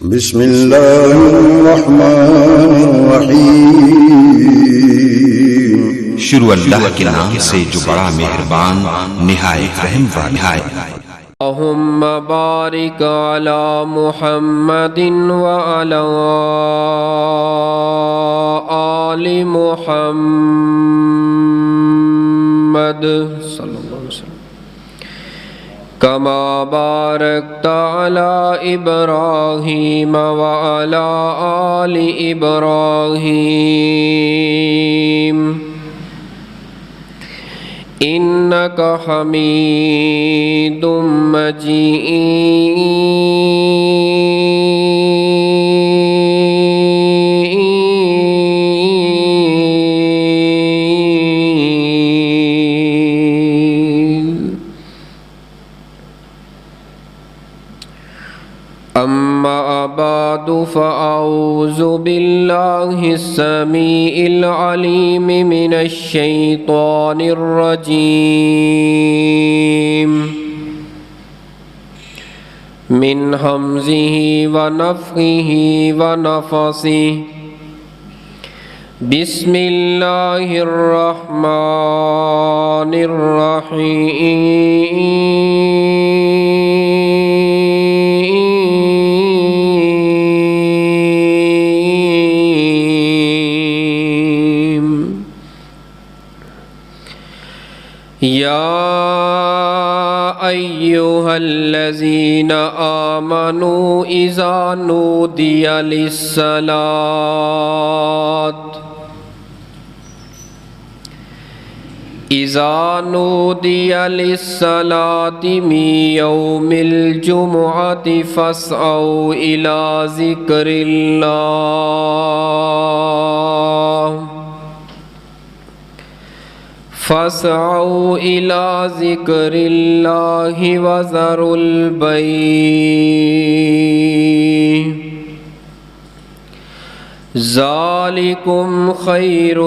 بسم اللہ الرحمن الرحیم۔ شروع اللہ کے نام سے جو بڑا مہربان نہایت رحم والا ہے۔ اللہم بارک علی محمد وعلی آل محمد صلی اللہ علیہ وسلم کما بارکت علی ابراہیم وعلی آل ابراہیم انک حمید مجید۔ اما بعد فاعوذ باللہ السمیع العلیم من الشیطان الرجیم من ہمزہ ونفخہ ونفثہ۔ بسم اللہ الرحمن الرحیم۔ یا ایہا الذین آمنوا اذا نودی للصلاۃ من یوم الجمعۃ فاسعوا الی ذکر اللہ وذروا البیع ذالکم خیر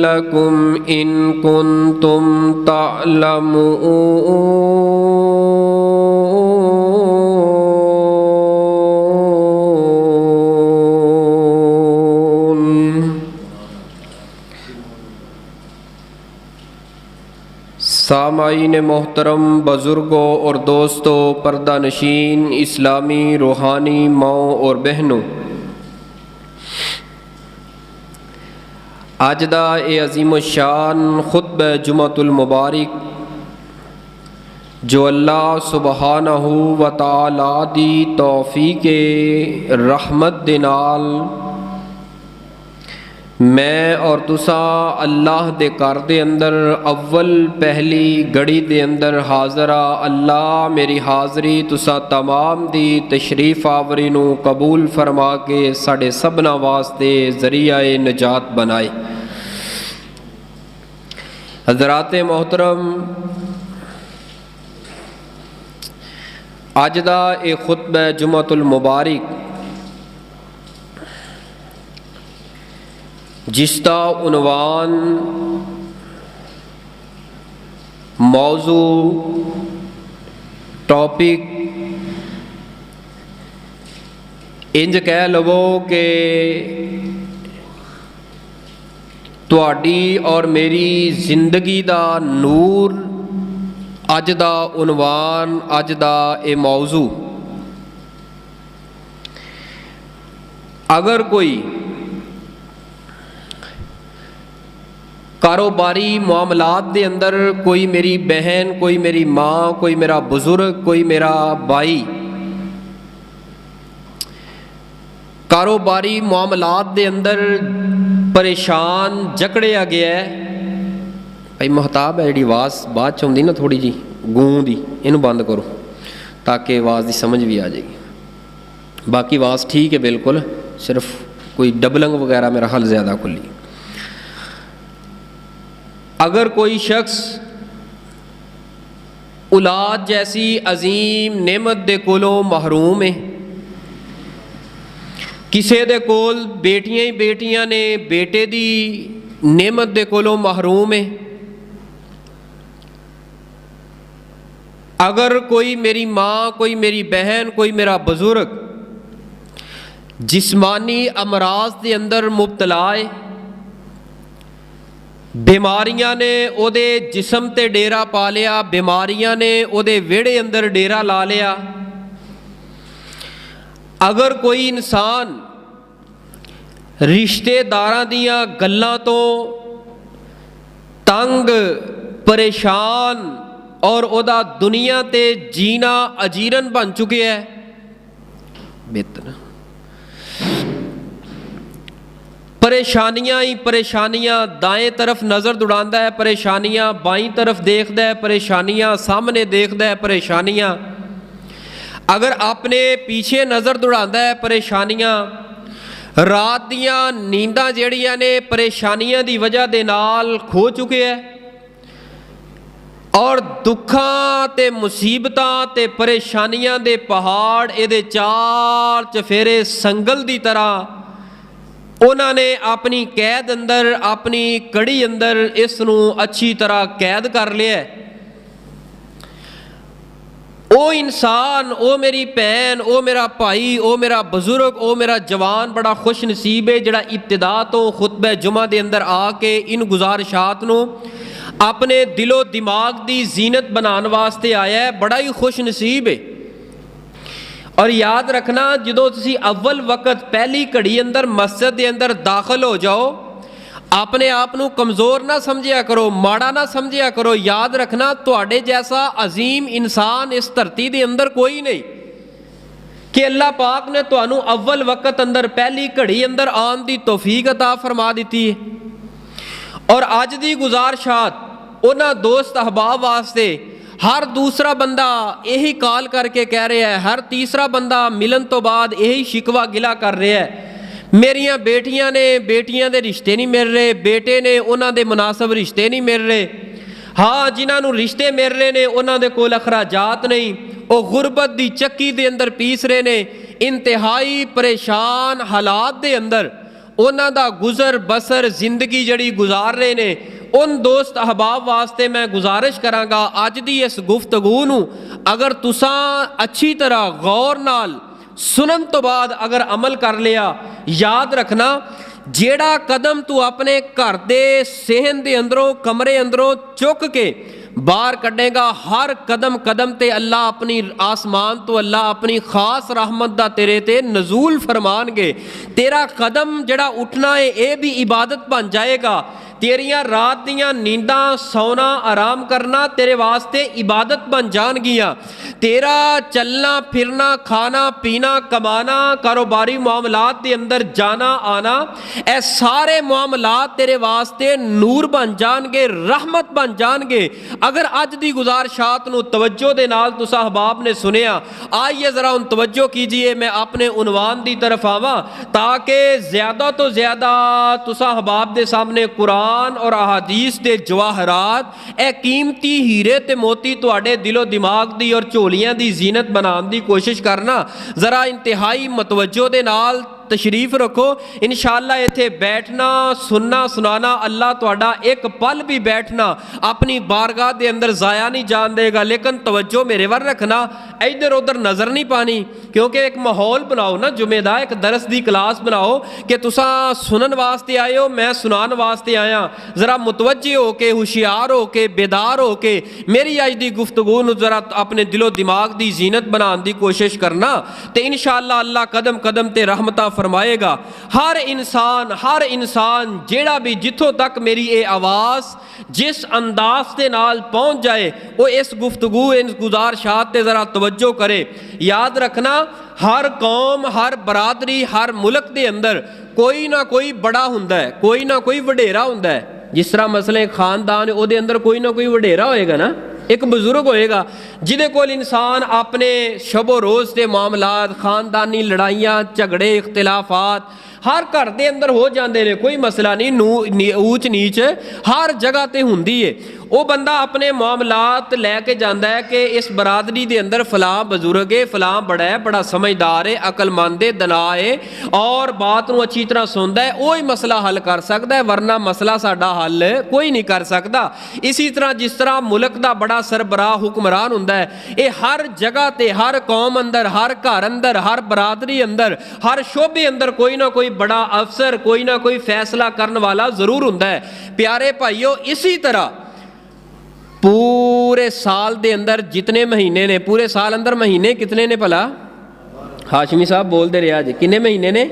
لکم ان کنتم تعلمون۔ سامعین محترم، بزرگوں اور دوستوں، پردہ نشین اسلامی روحانی ماؤں اور بہنوں، آج دا اے عظیم الشان خطبہ جمعۃ المبارک جو اللہ سبحانہ و تعالی دی توفیق رحمت دے نال میں اور تساں اللہ دے گھر دے اندر اول پہلی گڑی دے اندر حاضرہ۔ اللہ میری حاضری تساں تمام دی تشریف آوری نو قبول فرما کے ساڈے سبنا واسطے ذریعہ نجات بنائے۔ حضرات محترم، اج دا اے خطبہ جمعۃ المبارک جس دا عنوان موضوع ٹاپک انج کہہ لو کہ تواڈی اور میری زندگی دا نور، اج دا عنوان، اج دا اے موضوع۔ اگر کوئی کاروباری معاملات دے اندر کوئی میری بہن، کوئی میری ماں، کوئی میرا بزرگ، کوئی میرا بھائی کاروباری معاملات دے اندر پریشان جکڑیا گیا ہے، بھائی محتاب ہے جڑی آواز بعد چ آؤندی نا تھوڑی جی گوں دی، اینو بند کرو تاکہ آواز دی سمجھ بھی آ جائے گی۔ باقی آواز ٹھیک ہے بالکل، صرف کوئی ڈبلنگ وغیرہ میرا حل زیادہ کھلی۔ اگر کوئی شخص اولاد جیسی عظیم نعمت دے کولوں محروم ہے، کسے دے کول بیٹیاں ہی بیٹیاں نے بیٹے دی نعمت دے کولوں محروم ہے، اگر کوئی میری ماں، کوئی میری بہن، کوئی میرا بزرگ जिस्मानी अमराज के अंदर मुबतला है, बीमारियां ने ओदे जिस्म ते डेरा पा लिया, बीमारियां ने ओदे वेड़े अंदर डेरा ला लिया। अगर कोई इंसान रिश्तेदारां दियां गल्लां तो तंग परेशान और ओदा दुनिया ते जीना अजीरन बन चुके है, बेहतर परेशानियां ही परेशानियां, दाएं तरफ नज़र दौड़ाता है परेशानियां, बाईं तरफ देखता है परेशानियां, सामने देखता है परेशानियां। अगर अपने पीछे नज़र दौड़ाता है परेशानियां, रात दियां नींदां जिहड़ियां ने परेशानियां दी वजह दे नाल खो चुके है, और दुखां ते मुसीबतां ते परेशानियां दे पहाड़ इहदे चार चफेरे संगल दी तरह उन्होंने अपनी कैद अंदर, अपनी कड़ी अंदर इस नूं अच्छी तरह कैद कर लिया। ओ इंसान, ओ मेरी भैन, ओ मेरा भाई, ओ मेरा बजुर्ग, ओ मेरा जवान बड़ा खुश नसीब है जिहड़ा इब्तिदा तो खुतबा जुमा दे अंदर आके इन गुजारिशात नूं अपने दिलो दिमाग दी जीनत बनाने वास्ते आया है, बड़ा ही खुश नसीब है। और याद रखना, जो तुसी अव्वल वक्त पहली घड़ी अंदर मस्जिद के अंदर दाखिल हो जाओ, अपने आप को कमज़ोर ना समझिया करो, माड़ा ना समझिया करो। याद रखना, तुहाडे जैसा अजीम इंसान इस धरती के अंदर कोई नहीं कि अल्लाह पाक ने तुहानू अव्वल वक्त अंदर पहली घड़ी अंदर आन की तौफीक अता फरमा दी है। और अज की गुजारिशात उन्हां दोस्त अहबाब वास्ते, हर दूसरा बंदा यही कॉल करके कह रहा है, हर तीसरा बंदा मिलन तो बाद यही शिकवा गिला कर रहा है, मेरियां बेटियां ने, बेटियां दे रिश्ते नहीं मिल रहे, बेटे ने, उन्हां दे मुनासिब रिश्ते नहीं मिल रहे। हाँ, जिन्होंने रिश्ते मिल रहे ने उन्हां दे कोल अखराजात नहीं, वो गुरबत की चक्की दे अंदर पीस रहे ने, इंतहाई परेशान हालात दे अंदर उन्हां दा गुजर बसर जिंदगी जड़ी गुजार रहे ने। उन दोस्त अहबाब वास्ते मैं गुजारिश करांगा, अज दी इस गुफ्तगू नूं अगर तुसां अच्छी तरह गौर नाल सुनन तो बाद अगर अमल कर लिया, याद रखना, जेड़ा कदम तू अपने घर दे सहन दे अंदरों, कमरे अंदरों चुक के बाहर कढ़ेगा, हर कदम कदम ते अल्लाह अपनी आसमान तो अल्लाह अपनी खास रहमत दा तेरे ते नजूल फरमानगे। तेरा कदम जड़ा उठना है ये भी इबादत बन जाएगा। तेरियां रात दियां नींदां, सौना, आराम करना तेरे वास्ते इबादत बन जानगियां। तेरा चलना फिरना, खाना पीना, कमाना, कारोबारी मामलात के अंदर जाना आना, ए सारे मामलात तेरे वास्ते नूर बन जाएंगे, रहमत बन जाएंगे। अगर अज दी गुजारिशात नूं तवज्जो दे नाल तुसां अहबाब ने सुनिया, आइए ज़रा उन तवज्जो कीजिए, मैं अपने उनवान दी तरफ आवां ताकि ज़्यादा तो ज़्यादा तुसां अहबाब दे सामने कुरान और अहादीस दे जवाहरात, ए कीमती हीरे ते मोती तुहाडे दिलो दिमाग दी और झोलियां दी जीनत बनाने की कोशिश करना। ज़रा इंतहाई मतवज्जो दे नाल तशरीफ रखो। इंशाअल्लाह इत्थे बैठना, सुनना, सुनाना, अल्लाह तुहाडा एक पल भी बैठना अपनी बारगाह दे अंदर ज़ाया नहीं जान देगा। लेकिन तवज्जो मेरे वर रखना, इधर उधर नज़र नहीं पानी, क्योंकि एक माहौल बनाओ ना जुमेदा, एक दरस दी क्लास बनाओ कि तुसा सुनन वास्ते आए हो, मैं सुनान वास्ते आया। ज़रा मुतवज्जे हो के, होशियार हो के, बेदार हो के मेरी अज दी गुफ्तगू नूं ज़रा अपने दिलो दिमाग दी जीनत बनाने की कोशिश करना, तो इंशाअल्लाह अल्लाह कदम कदम ते रहमता फरमाएगा। हर इंसान जेड़ा भी जिथों तक मेरी ये आवाज़ जिस अंदाज के नाल पहुँच जाए, वो इस गुफ्तगू, इस गुजारिशात ते ज़रा तवज्जो करे। याद रखना, हर कौम, हर बरादरी, हर मुल्क के अंदर कोई ना कोई बड़ा हुंदा है, कोई ना कोई वडेरा हुंदा है। जिस तरह मसले खानदान उहदे अंदर कोई ना कोई वडेरा होएगा ना, एक बुजुर्ग होएगा जिहदे कोल इंसान अपने शबो रोज़ के मामलात, खानदानी लड़ाइयाँ, झगड़े, इख्तिलाफात हर घर के अंदर हो जाते हैं, कोई मसला नहीं, ऊच नीच हर जगह ते हुंदी है। وہ बंदा अपने मामलात लैके जाता है कि इस बरादरी के अंदर फलां बजुर्ग है, फलां बड़ा है, बड़ा समझदार है, अकलमंद है, दना है और बात नूं अच्छी तरह सुनता है, वही मसला हल कर सकता है, वरना मसला साडा हल कोई नहीं कर सकता। इसी तरह जिस तरह मुल्क का बड़ा सरबराह हुक्मरान हुंदा है, ये हर जगह ते हर कौम अंदर, हर घर अंदर, हर बरादरी अंदर, हर शोबे अंदर कोई ना कोई बड़ा अफसर, कोई ना कोई फैसला करने वाला जरूर हुंदा है। प्यारे भाईओ, इसी तरह पूरे साल दे अंदर जितने महीने ने, पूरे साल अंदर महीने कितने ने भला? हाशमी साहब बोलते रहे आज, कितने महीने ने?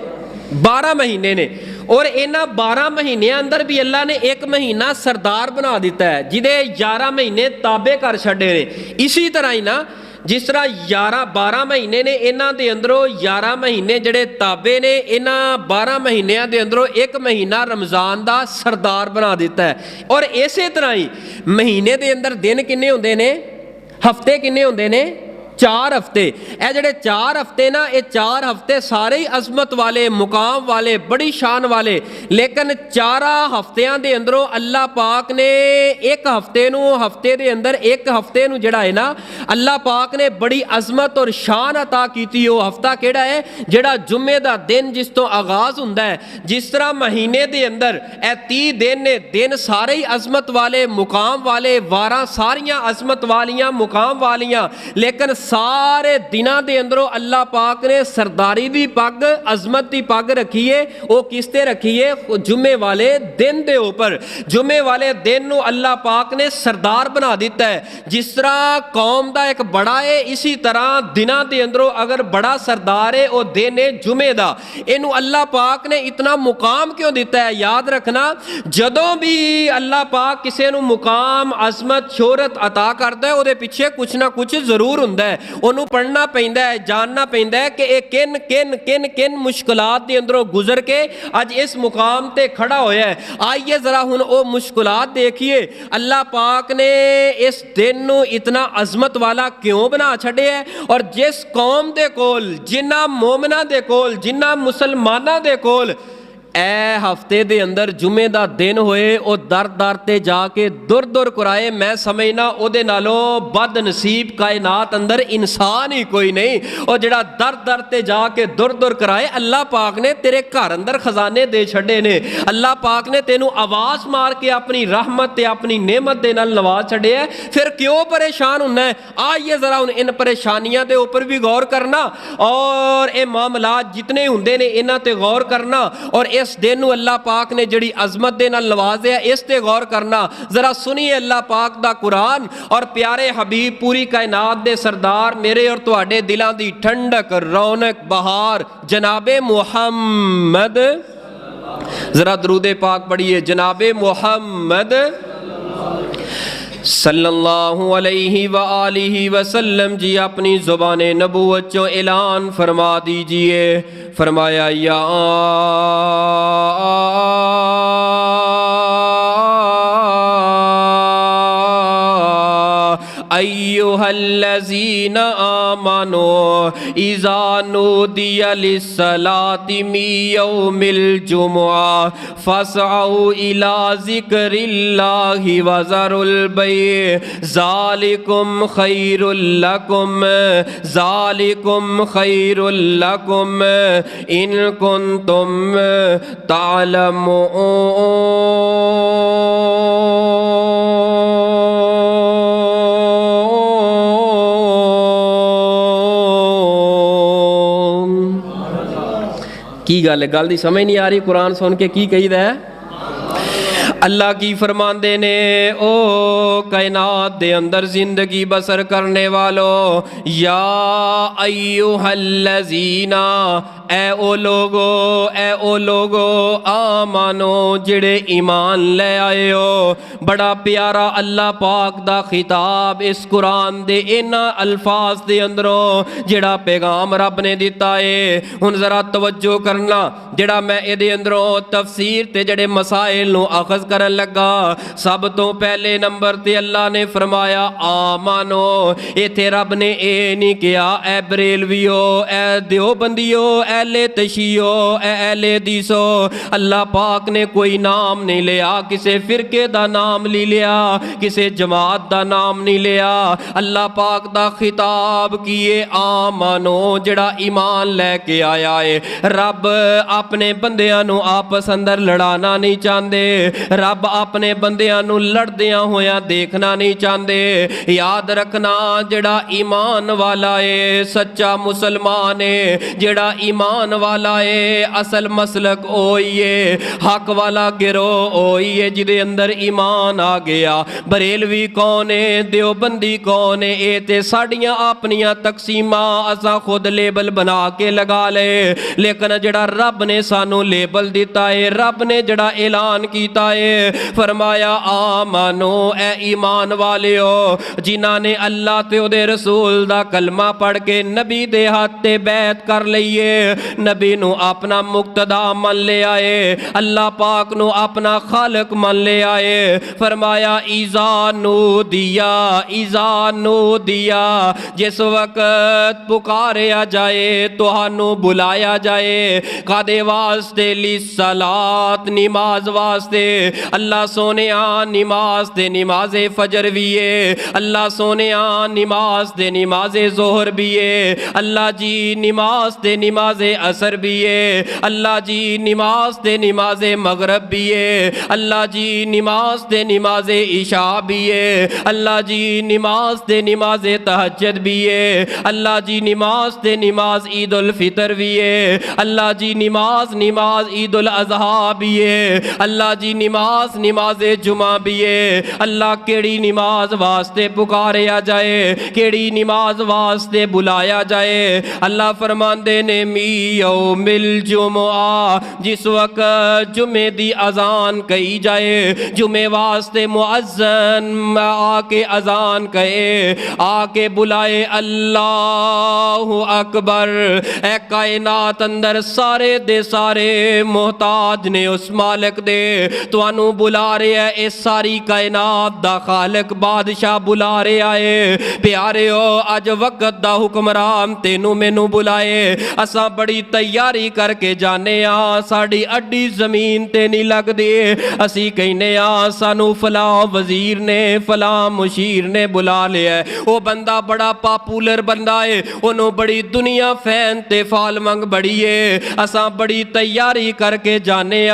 12 महीने ने। और इन्हां 12 महीने अंदर भी अल्लाह ने एक महीना सरदार बना दिता है, जिदे 11 महीने ताबे कर छड़े ने। इसी तरह ही ना जिस तरह 12 महीने ने, इन्हां दे अंदरों 11 महीने जड़े ताबे ने, इन्हां 12 महीनों के अंदरों एक महीना रमज़ान का सरदार बना दिता है। और इसे तरह ही महीने के अंदर दिन किन्ने होंदे ने, हफ्ते किन्ने होंदे ने? 4 हफ्ते। ये जड़े 4 हफ्ते ना, ये 4 हफ्ते सारे ही अजमत वाले, मुकाम वाले, बड़ी शान वाले। लेकिन 4 हफ्तियां दे अंदरों अल्लाह पाक ने एक हफ्ते दे अंदर एक हफ्ते नूं जड़ा है ना, अल्लाह पाक ने बड़ी अजमत और शान अता की। वो हफ्ता केड़ा है? जड़ा जुम्मे दा दिन जिस तो आगाज हुंदा है। जिस तरह महीने दे अंदर ए 30 दिन ने, दिन सारे ही अजमत वाले, मुकाम वाले, वारां सारियां अजमत वालियां, मुकाम वालियां, लेकिन सारे दिनां दे अंदरों अल्लाह पाक ने सरदारी दी पग, अजमत दी पग रखी है। वो किस ते रखी है? जुम्मे वाले दिन दे ऊपर। जुम्मे वाले दिन नूं अल्लाह पाक ने सरदार बना दिता है। जिस तरह कौम दा एक बड़ा है, इसी तरह दिनां दे अंदरों अगर बड़ा सरदार है, वो दिन है जुम्मे दा। इनू अल्लाह पाक ने इतना मुकाम क्यों दिता है? याद रखना, जदों भी अल्लाह पाक किसी नूं मुकाम, अजमत, शोहरत अता करता है, ਉਹਦੇ ਪਿੱਛੇ कुछ ना कुछ जरूर ਹੁੰਦਾ है। ਉਹਨੂੰ पढ़ना पैंदा है, जानना पैंदा है कि किन किन किन किन मुश्किलात के अंदरों गुजर के अज इस मुकाम ते खड़ा होया है। आइए जरा हुण वो मुश्किलात देखिए। अल्लाह पाक ने इस दिन नूं इतना अजमत वाला क्यों बना छड़िया है? और जिस कौम दे कोल, जिन्हां मोमिनां दे कोल, जिन्हां मुसलमानां दे कोल ए हफ्ते दे अंदर जुम्मे दा दिन होए, वो दर दर ते जाके दुर दुर कराए, मैं समझना ओदे नालों बद नसीब कायनात अंदर इंसान ही कोई नहीं। और जड़ा दर दर ते जाके दुर दुर कराए, अल्लाह पाक ने तेरे घर अंदर खजाने दे छड़े ने। अल्लाह पाक ने तेनू आवाज मार के अपनी रहमत ते अपनी नेमत दे नाल नवाज छड़े है। फिर क्यों परेशान होना है? आइए जरा उन इन परेशानियां दे ऊपर भी गौर करना, और ये मामलात जितने हुंदे ने इन्हां ते गौर करना। और इस दिन अल्लाह पाक ने जड़ी अजमत दे नाल नवाज़िया, इस ते गौर करना। जरा सुनिए अल्लाह पाक दा कुरान और प्यारे हबीब, पूरी कायनात दे सरदार, मेरे और तुहाडे दिलां दी ठंडक, रौनक, बहार, जनाबे मुहम्मद। जरा दरूदे पाक पढ़िए, जनाबे मुहम्मद सल्लल्लाहु अलैहि व आलिहि वसल्लम जी अपनी ज़ुबान नबूवत चो ऐलान फरमा दीजिए। फरमाया, या अय्युहल्लज़ीना आमनू इज़ा नूदिया लिस्सलाति मिन यौमिल जुमुआ फसअू इला ज़िक्रिल्लाहि व ज़रुल बैअ ज़ालिकुम खैरुल लकुम, ज़ालिकुम खैरुल लकुम इन कुन्तुम तालमून। की गल दी समझ नहीं आ रही? कुरान सुन के की कहीदा है? अल्लाह की फरमांदे ने, ओ कायनात दे अंदर जिंदगी बसर करने वालों, या अय्युहल्लज़ीना, ए ओ लोगो आमानो, जिड़े ईमान ले आए हो। बड़ा प्यारा अल्लाह पाक दा खिताब इस कुरान दे इन्हां अल्फाज दे अंदरों जिड़ा पैगाम रब ने दिता है। हुण जरा तवज्जो करना, जिड़ा मैं इहदे अंदरों तफसीर ते जिहड़े मसाइल नूं अखज़ करन लगा, सब तो पहले नंबर ते अल्लाह ने फरमाया आमानो। इत्थे रब ने ए नहीं कहा ए बरेलवियो, ए देवबंदियो, اہل تشیعو اے اہل حدیثو اللہ پاک نے کوئی نام نہیں لیا کسے فرقے دا نام نہیں لیا کسے جماعت دا نام نہیں لیا اللہ پاک دا خطاب کیے آمنو جڑا ایمان لے کے آیا ہے رب اپنے بندیاں نو آپس اندر لڑانا نہیں چاہندے رب اپنے بندیاں نو لڑدیاں ہویا دیکھنا نہیں چاہندے یاد رکھنا جڑا ایمان والا ہے سچا مسلمان ہے جڑا ایمان والا ہے اصل مسلک ہوئی ہے حق والا گروہ ہوئی ہے جدے اندر ایمان آ گیا بریلوی کون ہے دیوبندی کون ہے اے تے ساڑیاں اپنیاں تقسیماں اسا خود لیبل بنا کے لگا لے لیکن جڑا رب نے سانو لیبل دیتا ہے رب نے جڑا اعلان کیتا ہے فرمایا آمنو اے ایمان والے ہو جنہاں نے اللہ تے او دے رسول دا کلمہ پڑھ کے نبی دے ہاتھ تے بیعت کر لئیے نبی نو اپنا مقتدا من لے آئے اللہ پاک نو اپنا خالق من لے آئے فرمایا ایزا نو دیا جس وقت پکاریا جائے توہانو بلایا جائے قادے واسطے لِلصَّلَاةِ نماز واسطے اللہ سونیاں نماز دے نماز فجر بھی ہے اللہ سونیاں نماز دے نماز ظہر بھی ہے اللہ جی نماز دے نماز عصر بھی ہے اللہ جی نماز دے نماز مغرب بھی ہے اللہ جی نماز دے نماز عشاء بھی ہے اللہ جی نماز دے نماز تہجد بھی ہے اللہ جی نماز دے نماز عید الفطر بھی ہے اللہ جی نماز عید الاضحیٰ بھی ہے اللہ جی نماز جمعہ بھی ہے اللہ کیڑی نماز واسطے پکاریا جائے کیڑی نماز واسطے بلایا جائے اللہ فرماندے نے می یوم الجمعہ جس وقت جمعے دی اذان کہی جائے جمعے واسطے مؤذن آ کے اذان کہے آ کے بلائے اللہ اکبر اے کائنات اندر سارے دے سارے محتاج نے اس مالک دے توانو بلا رہے ہے اس ساری کائنات دا خالق بادشاہ بلا رہے آئے پیارے ہو اج وقت دا حکمران تینو مینو بلائے اساں بڑی تیاری کر کے جانے ساڑی اڈی زمین تے نہیں لگ دے اسی کہنے سانو فلاں وزیر نے فلاں مشیر نے بلا لیا ہے وہ بندہ بڑا پاپولر بندہ ہے انہوں بڑی دنیا فین تے فال منگ بڑی ہے اساں بڑی تیاری کر کے جانے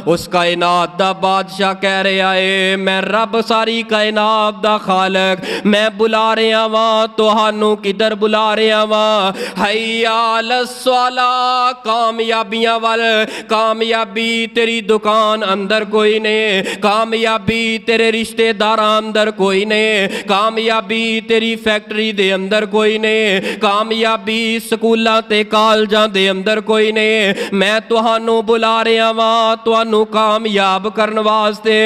اس کائنات دا بادشاہ کہہ رہا ہے میں رب ساری کائنات دا خالق میں بلا رہا ہاں توہانوں کدھر بلا رہا ہاں حیا الصلاۃ کامیابیاں وال کامیابی تیری دکان اندر کوئی نہیں کامیابی تیرے رشتہ داراں اندر کوئی نہیں کامیابی تیری فیکٹری دے اندر کوئی نہیں کامیابی سکولاں تے کالجاں دے اندر کوئی نہیں میں توہانوں بلا رہا ہاں توانوں کامیاب کرن واسطے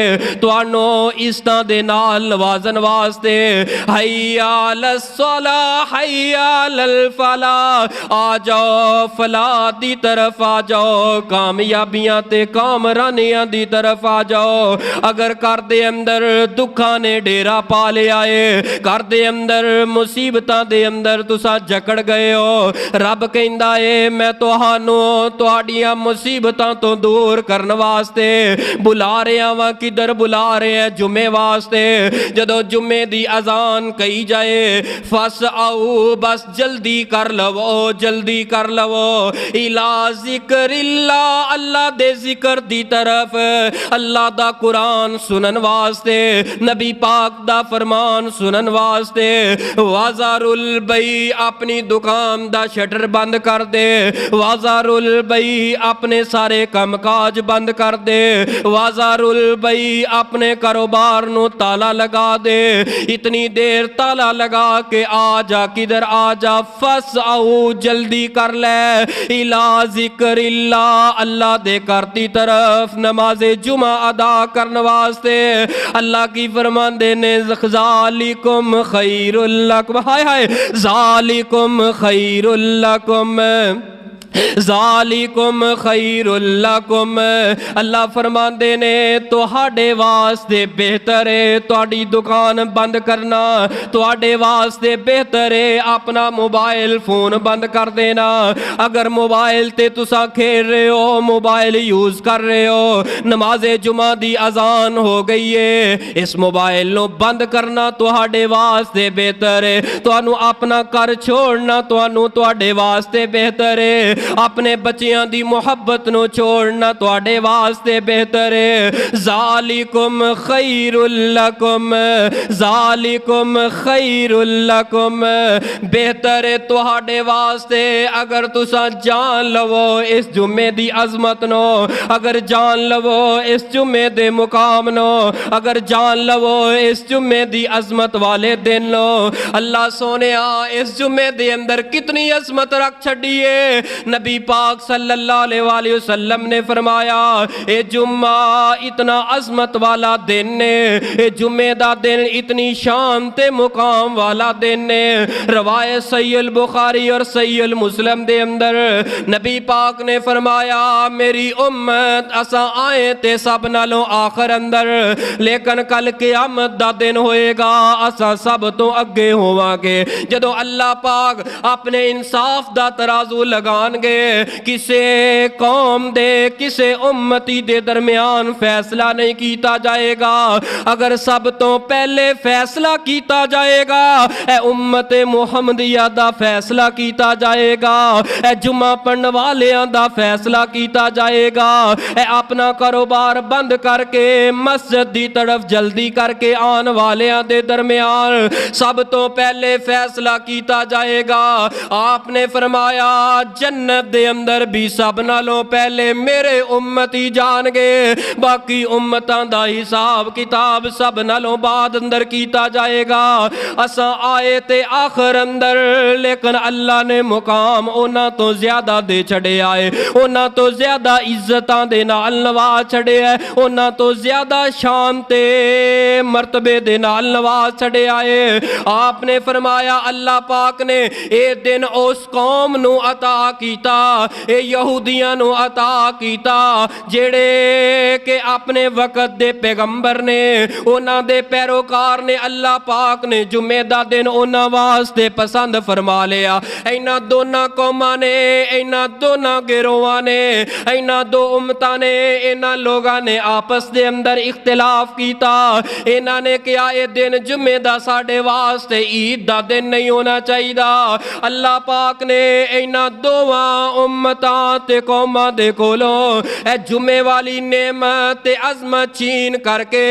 توانوں عزتاں دے نال نوازن واسطے حیا الصلاۃ حیا الفلاح آ جاؤ فلاح دی طرف آ جاؤ کامیابیاں تے کامرانیاں دی طرف آ جاؤ اگر کر دے اندر دکھاں نے ڈیرا پا لیا ہے کر دے اندر مصیبتاں دے اندر تسا جکڑ گئے ہو رب کہندا ہے میں توہانوں تہاڈیاں مصیبتاں تو دور کرن واسطے بلا رہا ہاں کدھر بلا رہے ہیں جمعے واسطے جدو جمعے دی اذان کہی جائے فس آؤ بس جلدی کر لو جلدی کر لو الا ذکر اللہ اللہ دے ذکر دی طرف اللہ دا قرآن سنن واسطے نبی پاک دا فرمان سنن واسطے وازار البیع اپنی دکان دا شٹر بند کر دے وازار البیع اپنے سارے کم کاج بند کر دے وازار البیع اپنے کاروبار نو تالا لگا دے اتنی دیر تالا لگا کے آ جا کدھر آ جا فس آؤ جلدی کر لے الا ذکر اللہ اللہ دے کرتی طرف نماز جمعہ ادا کرن واسطے اللہ کی فرمان دینے ذالکم خیر لکم ہائے ہائے ذالکم خیر لکم ذالکم خیر لکم اللہ فرماندے نے تہاڈے واسطے بہتر ہے تہاڈی دکان بند کرنا، تہاڈے واسطے بہتر ہے اپنا موبائل فون بند کر دینا۔ اگر موبائل تے تساں کھیل رہے ہو، موبائل یوز کر رہے ہو، نماز جمعہ دی اذان ہو گئی ہے، اس موبائل نو بند کرنا تہاڈے واسطے بہتر ہے، تانوں اپنا گھر چھوڑنا تہاڈے واسطے بہتر ہے، اپنے بچیاں دی محبت نو چھوڑنا تہاڈے واسطے بہتر ہے۔ ذالکم خیر لکم، ذالکم خیر لکم، بہتر ہے تہاڈے واسطے اگر تساں جان لو اس جمعے دی عظمت نو، اگر جان لو اس جمعے دے مقام نو، اگر جان لو اس جمعے دی عظمت والے دن نو۔ اللہ سونیا اس جمعے دے اندر کتنی عظمت رکھ چھڑیے، نبی پاک صلی اللہ علیہ وآلہ وسلم نے فرمایا اے جمعہ اتنا عظمت والا دن ہے، اے جمعے دا دن اتنی شان تے مقام والا دن ہے۔ روایت صحیح البخاری اور صحیح المسلم دے اندر نبی پاک نے فرمایا میری امت اساں آئے تے سب نالوں آخر اندر، لیکن کل قیامت دا دن ہوئے گا اساں سب تو اگے ہوواں گے۔ جدو اللہ پاک اپنے انصاف دا ترازو لگان گے، کسے قوم دے کسے امتی دے درمیان فیصلہ نہیں کیتا جائے گا، اگر سب تو پہلے فیصلہ کیتا جائے گا اے امت محمدیہ دا فیصلہ کیتا جائے گا، اے جمعہ پڑھن والیاں دا فیصلہ کیتا جائے گا، اے اپنا کاروبار بند کر کے مسجد دی طرف جلدی کر کے آن والیاں دے درمیان سب تو پہلے فیصلہ کیتا جائے گا۔ آپ نے فرمایا جنت دے اندر بھی سب نالوں پہلے میرے امتی جان گے، باقی امتاں دا حساب کتاب سب نالوں بعد اندر کیتا جائے گا۔ اساں آئے تے آخر اندر، لیکن اللہ نے مقام اونا تو زیادہ دے چھڑے آئے، اونا تو زیادہ عزتاں دے نال نواز چھڑے آئے، اونا تو زیادہ شان تے مرتبے دے نال نواز چھڑے آئے۔ آپ نے فرمایا اللہ پاک نے اے دن اس قوم نو عطا کیتا، اے یہودیاں نو عطا کیتا جڑے کہ اپنے وقت دے پیغمبر نے، اونا دے پیروکار نے، اللہ پاک نے جمعہ دا دن اونا واسطے پسند فرما لیا۔ اینا دونا قوماں نے، اینا دونا گروہاں نے، اینا دو امتاں نے، اینا لوگاں نے آپس دے اندر اختلاف کیتا، اینا نے کیا اے دن جمعہ دا ساڑھے واسطے عید دا دن نہیں ہونا چاہیے دا۔ اللہ پاک نے اینا دوواں امتاں تے قوماں دے کولوں اے جمعے والی نعمت تے عظمت چھین کر کے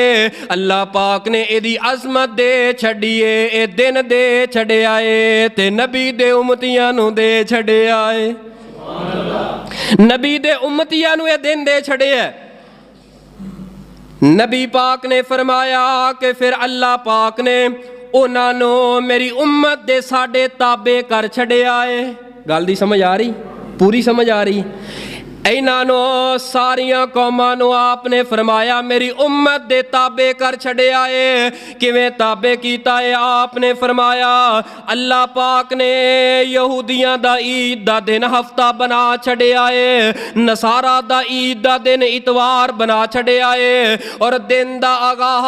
اللہ پاک نے اے دی عظمت دے چھڑیے، اے دن دے چھڑے آئے تے نبی دے امتیاں نو دے چھڑے آئے، نبی دے امتیاں نو اے دن دے چھڑے ہے۔ نبی پاک نے فرمایا کہ پھر اللہ پاک نے انہاں نو میری امت دے ساڑھے تابع کر چھڑے آئے۔ گل دی سمجھ آ رہی؟ پوری سمجھ آ رہی؟ اینا نو ساریاں قوماں نو آپ نے فرمایا میری امت دے تابع کر چھڑے آئے۔ کیویں تابع کیتا ہے؟ آپ نے فرمایا اللہ پاک نے یہودیاں دا عید دا دن ہفتہ بنا چھڑے آئے، نصارہ دا عید دا دن اتوار بنا چھڑے آئے، اور دن دا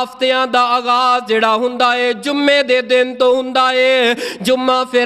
ہفتیاں دا آغاز جڑا ہوندا ہے جمعے دے دن تو ہوندا ہے۔ جمعہ پھر